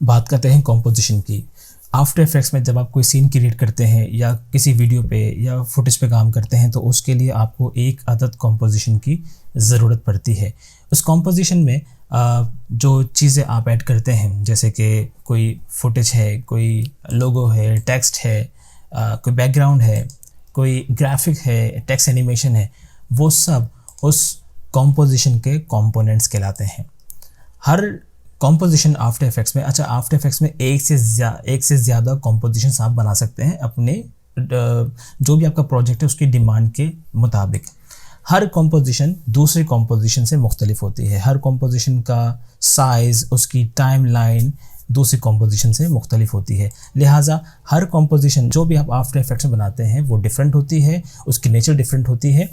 बात करते हैं कॉम्पोजिशन की। आफ्टर इफेक्ट्स में जब आप कोई सीन क्रिएट करते हैं या किसी वीडियो पे या फुटेज पे काम करते हैं तो उसके लिए आपको एक आदत कॉम्पोजिशन की ज़रूरत पड़ती है। उस कॉम्पोजिशन में जो चीज़ें आप ऐड करते हैं, जैसे कि कोई फुटेज है, कोई लोगो है, टेक्स्ट है, कोई बैकग्राउंड है, कोई ग्राफिक है, टेक्स्ट एनिमेशन है, वो सब उस कॉम्पोजिशन के कंपोनेंट्स कहलाते हैं। हर कॉम्पोजिशन आफ्टर इफेक्ट्स में, आफ्टर इफेक्ट्स में एक से ज़्यादा कॉम्पोजिशन आप बना सकते हैं अपने जो भी आपका प्रोजेक्ट है उसकी डिमांड के मुताबिक। हर कॉम्पोजिशन दूसरे कॉम्पोजिशन से मुख्तलिफ होती है। हर कॉम्पोजिशन का साइज़, उसकी टाइमलाइन दूसरी कॉम्पोजिशन से मुख्तलिफ होती है। लिहाजा हर कॉम्पोजिशन जो भी आप आफ्टर इफेक्ट्स में बनाते हैं वो डिफरेंट होती है, उसकी नेचर डिफरेंट होती है,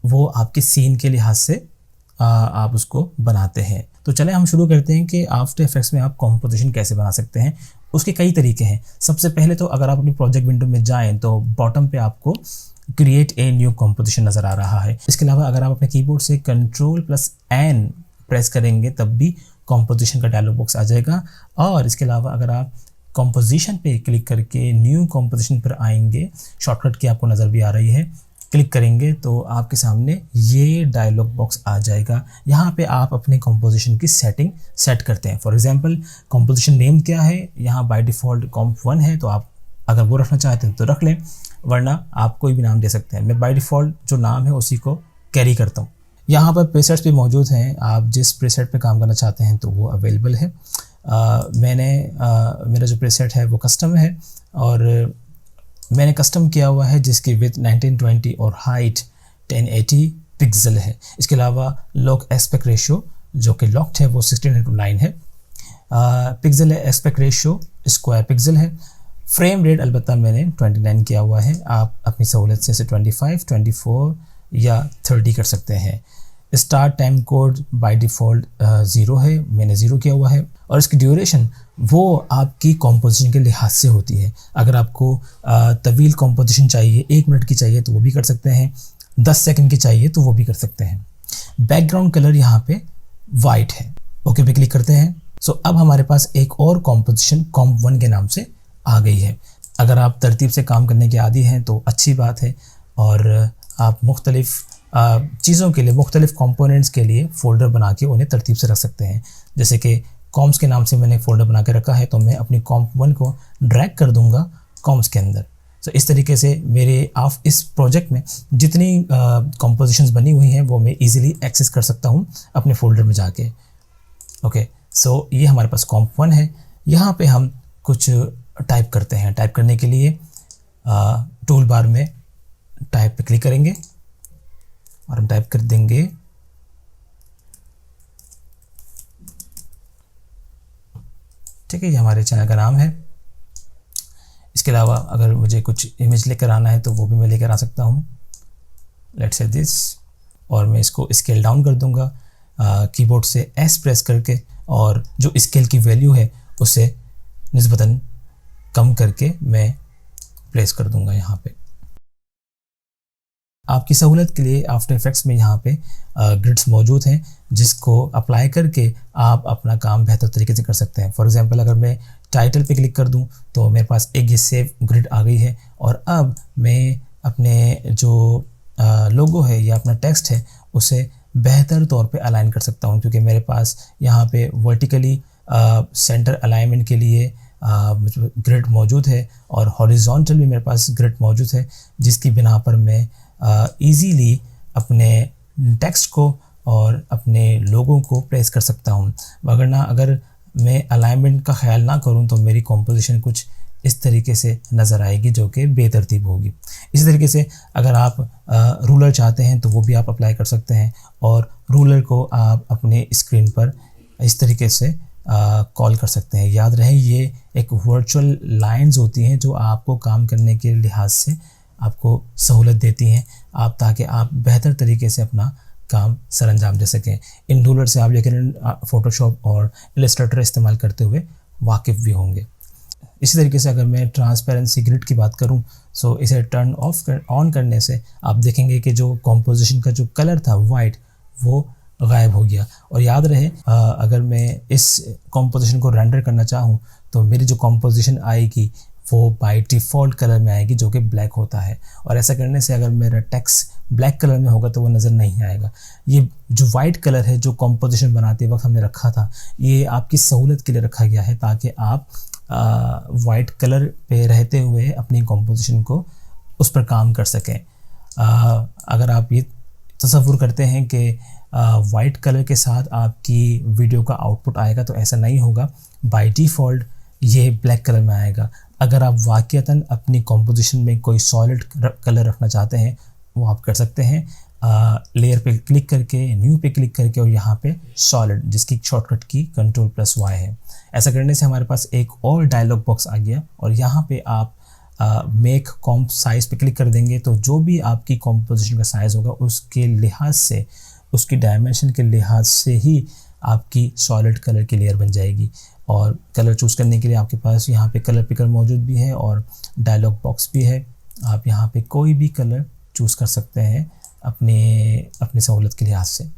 वो आपके सीन के लिहाज से आप उसको बनाते हैं। तो चलें हम शुरू करते हैं कि आफ्टर इफेक्ट्स में आप कॉम्पोजिशन कैसे बना सकते हैं। उसके कई तरीके हैं। सबसे पहले तो अगर आप अपनी प्रोजेक्ट विंडो में जाएं तो बॉटम पे आपको क्रिएट ए न्यू कॉम्पोजिशन नज़र आ रहा है। इसके अलावा अगर आप अपने कीबोर्ड से Ctrl+N प्रेस करेंगे तब भी कॉम्पोजिशन का डायलॉग बॉक्स आ जाएगा। और इसके अलावा अगर आप कॉम्पोजिशन पे क्लिक करके न्यू कॉम्पोजिशन पर आएंगे, शॉर्टकट की आपको नज़र भी आ रही है, क्लिक करेंगे तो आपके सामने ये डायलॉग बॉक्स आ जाएगा। यहाँ पे आप अपने कॉम्पोजिशन की सेटिंग सेट करते हैं। फॉर एग्जांपल कॉम्पोजिशन नेम क्या है, यहाँ बाय डिफ़ॉल्ट comp1 है, तो आप अगर वो रखना चाहते हैं तो रख लें, वरना आप कोई भी नाम दे सकते हैं। मैं बाय डिफ़ॉल्ट जो नाम है उसी को कैरी करता हूँ। यहाँ पर प्रीसेट्स भी मौजूद हैं, आप जिस प्रीसेट पे काम करना चाहते हैं तो वो अवेलेबल है। मेरा जो प्रीसेट है वो कस्टम है और मैंने कस्टम किया हुआ है जिसकी विड्थ 1920 और हाइट 1080 पिक्सल है। इसके अलावा लॉक एस्पेक्ट रेशियो जो कि लॉक्ड है वो 16:9 है। Pixel aspect ratio square pixel है। फ्रेम रेट अलबत्ता मैंने 29 किया हुआ है, आप अपनी सहूलत से इसे 25, 24 या 30 कर सकते हैं। Start time code by default 0 है, मैंने 0 किया हुआ है। और इसकी ड्यूरेशन वो आपकी कॉम्पोजिशन के लिहाज से होती है। अगर आपको तवील कॉम्पोजिशन चाहिए, 1 मिनट की चाहिए तो वो भी कर सकते हैं, 10 सेकंड की चाहिए तो वो भी कर सकते हैं। बैकग्राउंड कलर यहाँ पे वाइट है। ओके पे क्लिक करते हैं। सो अब हमारे पास एक और कॉम्पोजिशन comp1 के नाम से आ गई है। अगर आप तरतीब से काम करने के आदी हैं तो अच्छी बात है और आप मुख्तलिफ़ चीज़ों के लिए, मुख्तलिफ़ कंपोनेंट्स के लिए फ़ोल्डर बना के उन्हें तरतीब से रख सकते हैं। जैसे कि कॉम्स के नाम से मैंने फ़ोल्डर बना के रखा है, तो मैं अपनी comp1 को ड्रैग कर दूंगा कॉम्स के अंदर। तो इस तरीके से मेरे इस प्रोजेक्ट में जितनी कॉम्पोजिशंस बनी हुई हैं वो मैं ईज़िली एक्सेस कर सकता हूँ अपने फ़ोल्डर में जाके। ओके, सो ये हमारे पास comp1 है। यहाँ पे हम कुछ टाइप करते हैं। टाइप करने के लिए टूल बार में टाइप पे क्लिक करेंगे और हम टाइप कर देंगे ठीक है, ये हमारे चैनल का नाम है। इसके अलावा अगर मुझे कुछ इमेज लेकर आना है तो वो भी मैं लेकर आ सकता हूँ। लेट्स से दिस, और मैं इसको स्केल डाउन कर दूंगा कीबोर्ड से S प्रेस करके, और जो स्केल की वैल्यू है उसे निस्बतन कम करके मैं प्लेस कर दूंगा यहाँ पे। आपकी सहूलत के लिए आफ्टर इफेक्ट्स में यहाँ पे ग्रिड्स मौजूद हैं जिसको अप्लाई करके आप अपना काम बेहतर तरीके से कर सकते हैं। फॉर एग्जांपल अगर मैं टाइटल पे क्लिक कर दूं तो मेरे पास एक ये सेव ग्रिड आ गई है और अब मैं अपने जो लोगो है या अपना टेक्स्ट है उसे बेहतर तौर पे अलाइन कर सकता हूँ, क्योंकि मेरे पास यहाँ पे वर्टिकली सेंटर अलाइनमेंट के लिए ग्रिड मौजूद है और हॉरिजॉन्टल भी मेरे पास ग्रिड मौजूद है, जिसकी बिना पर मैं ईज़िली अपने टेक्स्ट को और अपने लोगों को प्लेस कर सकता हूँ। वरना अगर मैं अलाइनमेंट का ख्याल ना करूँ तो मेरी कॉम्पोजिशन कुछ इस तरीके से नज़र आएगी जो कि बेतरतीब होगी। इसी तरीके से अगर आप रूलर चाहते हैं तो वो भी आप अप्लाई कर सकते हैं और रूलर को आप अपने स्क्रीन पर इस तरीके से कॉल कर सकते हैं। याद रहे ये एक वर्चुअल लाइंस होती हैं जो आपको काम करने के लिहाज से आपको सहूलत देती हैं ताकि आप बेहतर तरीके से अपना काम सरअंजाम दे सकें। इन रूलर से आप लेकिन फ़ोटोशॉप और इलस्ट्रेटर इस्तेमाल करते हुए वाकिफ़ भी होंगे। इसी तरीके से अगर मैं ट्रांसपेरेंसी ग्रिड की बात करूं सो इसे टर्न ऑन करने से आप देखेंगे कि जो कॉम्पोजिशन का जो कलर था वाइट वो गायब हो गया। और याद रहे अगर मैं इस कॉम्पोजिशन को रेंडर करना चाहूँ तो मेरी जो कॉम्पोजिशन आएगी वो बाय डिफ़ॉल्ट कलर में आएगी जो कि ब्लैक होता है। और ऐसा करने से अगर मेरा टेक्स्ट ब्लैक कलर में होगा तो वो नज़र नहीं आएगा। ये जो वाइट कलर है जो कॉम्पोजिशन बनाते वक्त हमने रखा था, ये आपकी सहूलत के लिए रखा गया है ताकि आप वाइट कलर पे रहते हुए अपनी कॉम्पोजिशन को उस पर काम कर सकें। अगर आप ये तसव्वुर करते हैं कि वाइट कलर के साथ आपकी वीडियो का आउटपुट आएगा तो ऐसा नहीं होगा। बाय डिफ़ॉल्ट ये ब्लैक कलर में आएगा। अगर आप वाक़ियतन अपनी कॉम्पोजिशन में कोई सॉलिड कलर रखना चाहते हैं वो आप कर सकते हैं। लेयर पे क्लिक करके, न्यू पे क्लिक करके और यहाँ पे सॉलिड, जिसकी शॉर्टकट की Ctrl+Y है। ऐसा करने से हमारे पास एक और डायलॉग बॉक्स आ गया और यहाँ पे आप मेक कॉम्प साइज़ पे क्लिक कर देंगे तो जो भी आपकी कॉम्पोजिशन का साइज़ होगा उसके लिहाज से, उसकी डायमेंशन के लिहाज से ही आपकी सॉलिड कलर की लेयर बन जाएगी। और कलर चूज़ करने के लिए आपके पास यहाँ पे कलर पिकर मौजूद भी है और डायलॉग बॉक्स भी है। आप यहाँ पे कोई भी कलर चूज़ कर सकते हैं अपनी सहूलत के लिहाज से।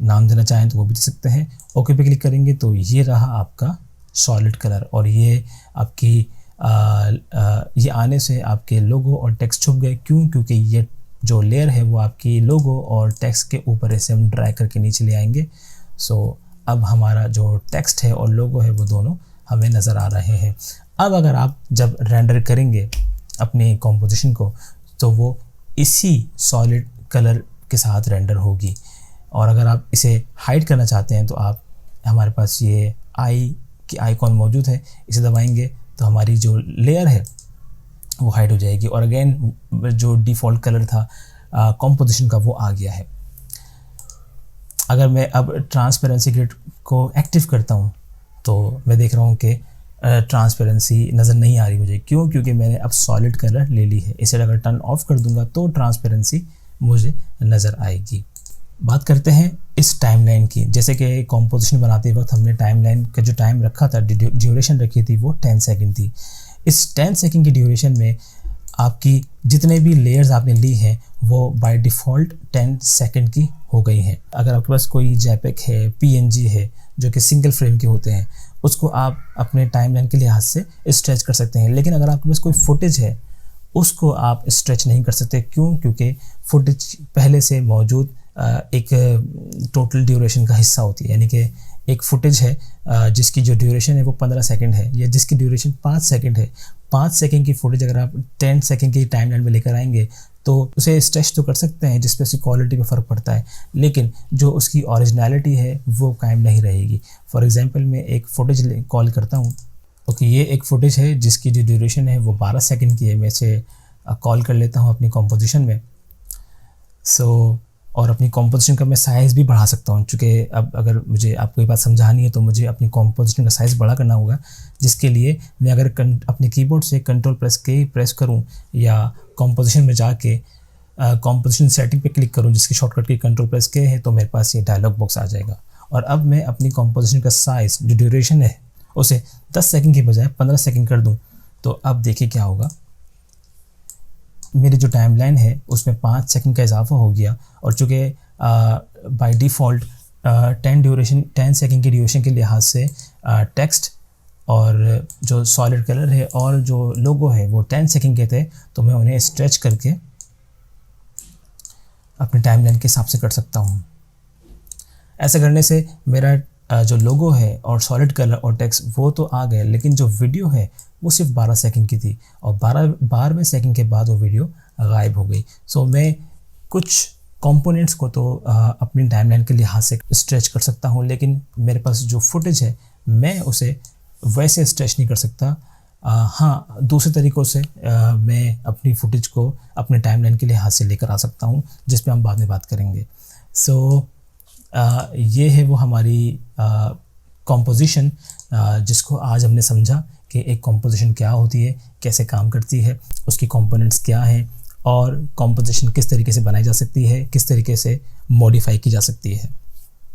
नाम देना चाहें तो वो भी दे सकते हैं। ओके पे क्लिक करेंगे तो ये रहा आपका सॉलिड कलर और ये आपकी ये आने से आपके लोगो और टेक्स्ट छुप गए। क्यों? क्योंकि ये जो लेयर है वो आपकी लोगो और टेक्स्ट के ऊपर ऐसे हम ड्रैग करके नीचे ले आएंगे। सो अब हमारा जो टेक्स्ट है और लोगो है वो दोनों हमें नज़र आ रहे हैं। अब अगर आप जब रेंडर करेंगे अपनी कॉम्पोजिशन को तो वो इसी सॉलिड कलर के साथ रेंडर होगी। और अगर आप इसे हाइड करना चाहते हैं तो आप, हमारे पास ये आई की आइकॉन मौजूद है, इसे दबाएंगे तो हमारी जो लेयर है वो हाइड हो जाएगी और अगेन जो डिफ़ॉल्ट कलर था कॉम्पोजिशन का वो आ गया है। अगर मैं अब ट्रांसपेरेंसी ग्रिड को एक्टिव करता हूँ तो मैं देख रहा हूँ कि ट्रांसपेरेंसी नज़र नहीं आ रही मुझे। क्यों? क्योंकि मैंने अब सॉलिड कलर ले ली है। इसे अगर टर्न ऑफ कर दूंगा तो ट्रांसपेरेंसी मुझे नज़र आएगी। बात करते हैं इस टाइमलाइन की। जैसे कि कॉम्पोजिशन बनाते वक्त हमने टाइमलाइन का जो टाइम रखा था, ड्यूरेशन रखी थी, वो 10 सेकंड थी। इस 10 सेकंड की ड्यूरेशन में आपकी जितने भी लेयर्स आपने ली हैं वो बाय डिफ़ॉल्ट 10 सेकंड की हो गई हैं। अगर आपके पास कोई जेपेग है, PNG है जो कि सिंगल फ्रेम के होते हैं, उसको आप अपने टाइमलाइन के लिहाज से स्ट्रेच कर सकते हैं। लेकिन अगर आपके पास कोई फुटेज है उसको आप स्ट्रेच नहीं कर सकते। क्यों? क्योंकि फुटेज पहले से मौजूद एक टोटल ड्यूरेशन का हिस्सा होती है। यानी कि एक फुटेज है जिसकी जो ड्यूरेशन है वो 15 सेकंड है या जिसकी ड्यूरेशन 5 सेकंड है। 5 सेकंड की फुटेज अगर आप 10 सेकंड की टाइमलाइन में लेकर आएंगे तो उसे स्ट्रेच तो कर सकते हैं जिस पे उसकी क्वालिटी पे फ़र्क पड़ता है, लेकिन जो उसकी ओरिजिनलिटी है वो कायम नहीं रहेगी। फॉर एग्जांपल मैं एक फुटेज कॉल करता हूँ। ओके, ये एक फुटेज है जिसकी जो ड्यूरेशन है वो 12 सेकंड की है। मैं इसे कॉल कर लेता हूँ अपनी कॉम्पोजिशन में। और अपनी कॉम्पोजिशन का मैं साइज़ भी बढ़ा सकता हूँ। चूँकि अब अगर मुझे आपको ये बात समझानी है तो मुझे अपनी कॉम्पोजिशन का साइज़ बड़ा करना होगा, जिसके लिए मैं अगर अपने कीबोर्ड से Ctrl+K प्रेस करूँ या कॉम्पोजिशन में जाके कॉम्पोजिशन सेटिंग पे क्लिक करूँ जिसकी शॉर्टकट की Ctrl+K है तो मेरे पास ये डायलॉग बॉक्स आ जाएगा। और अब मैं अपनी कॉम्पोजिशन का साइज़ जो ड्यूरेशन है उसे 10 सेकंड के बजाय 15 सेकंड कर दूँ तो अब देखिए क्या होगा। मेरी जो टाइमलाइन है उसमें 5 सेकंड का इजाफा हो गया और चूँकि बाय डिफ़ॉल्ट 10 सेकंड की ड्यूरेशन के लिहाज से टेक्स्ट और जो सॉलिड कलर है और जो लोगो है वो 10 सेकंड के थे, तो मैं उन्हें स्ट्रेच करके अपने टाइमलाइन के हिसाब से कर सकता हूँ। ऐसा करने से मेरा जो लोगो है और सॉलिड कलर और टेक्स्ट वो तो आ गए, लेकिन जो वीडियो है वो सिर्फ 12 सेकंड की थी और 12वें सेकंड के बाद वो वीडियो गायब हो गई। सो मैं कुछ कंपोनेंट्स को तो अपनी टाइमलाइन के लिहाज से स्ट्रेच कर सकता हूँ, लेकिन मेरे पास जो फुटेज है मैं उसे वैसे स्ट्रेच नहीं कर सकता। हाँ, दूसरे तरीक़ों से मैं अपनी फुटेज को अपने टाइमलाइन के लिहाज से लेकर आ सकता हूँ, जिस पे हम बाद में बात करेंगे। ये है वो हमारी कॉम्पोजिशन जिसको आज हमने समझा कि एक कॉम्पोजिशन क्या होती है, कैसे काम करती है, उसकी कंपोनेंट्स क्या हैं और कॉम्पोजिशन किस तरीके से बनाई जा सकती है, किस तरीके से मॉडिफाई की जा सकती है।